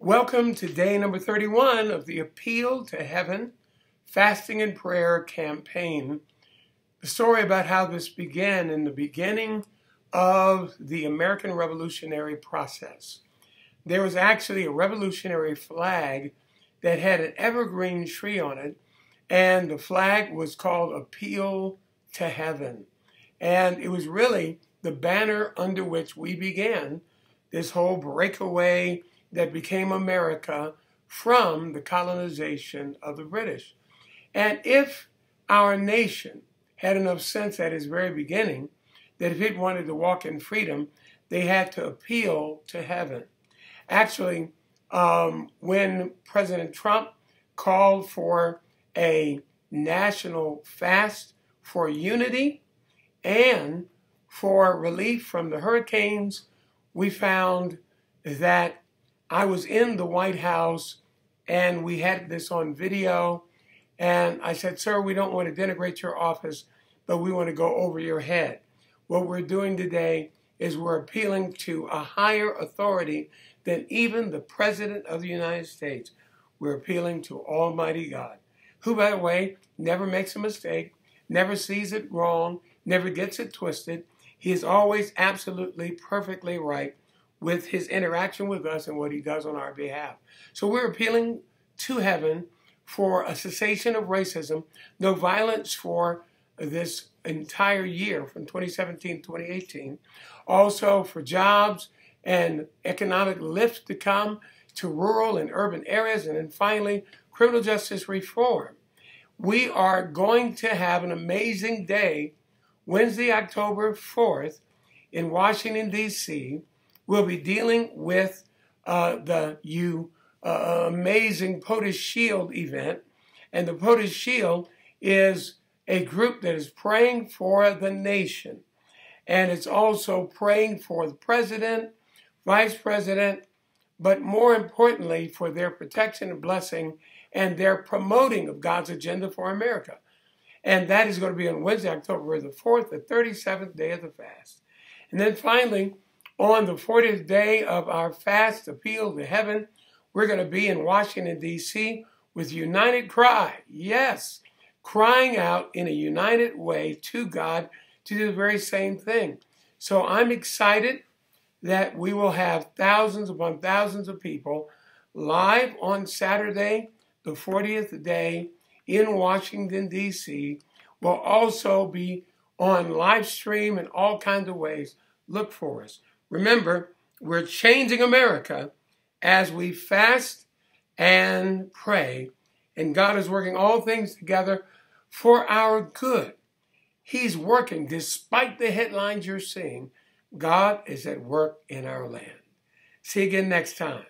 Welcome to day number 31 of the Appeal to Heaven Fasting and Prayer campaign. The story about how this began in the beginning of the American Revolutionary process. There was actually a revolutionary flag that had an evergreen tree on it, and the flag was called Appeal to Heaven. And it was really the banner under which we began this whole breakaway that became America from the colonization of the British. And if our nation had enough sense at its very beginning that if it wanted to walk in freedom, they had to appeal to heaven. Actually, when President Trump called for a national fast for unity and for relief from the hurricanes, we found that I was in the White House and we had this on video. And I said, sir, we don't want to denigrate your office, but we want to go over your head. What we're doing today is we're appealing to a higher authority than even the President of the United States. We're appealing to Almighty God, who, by the way, never makes a mistake, never sees it wrong, never gets it twisted. He is always absolutely perfectly right with his interaction with us and what he does on our behalf. So we're appealing to heaven for a cessation of racism, no violence for this entire year from 2017 to 2018, also for jobs and economic lift to come to rural and urban areas, and then finally, criminal justice reform. We are going to have an amazing day, Wednesday, October 4th, in Washington, D.C., we'll be dealing with the amazing POTUS Shield event. And the POTUS Shield is a group that is praying for the nation. And it's also praying for the president, vice president, but more importantly, for their protection and blessing and their promoting of God's agenda for America. And that is going to be on Wednesday, October the 4th, the 37th day of the fast. And then finally, on the 40th day of our fast appeal to heaven, we're going to be in Washington, D.C. with united cry. Yes, crying out in a united way to God to do the very same thing. So I'm excited that we will have thousands upon thousands of people live on Saturday, the 40th day in Washington, D.C. We'll also be on live stream in all kinds of ways. Look for us. Remember, we're changing America as we fast and pray, and God is working all things together for our good. He's working despite the headlines you're seeing. God is at work in our land. See you again next time.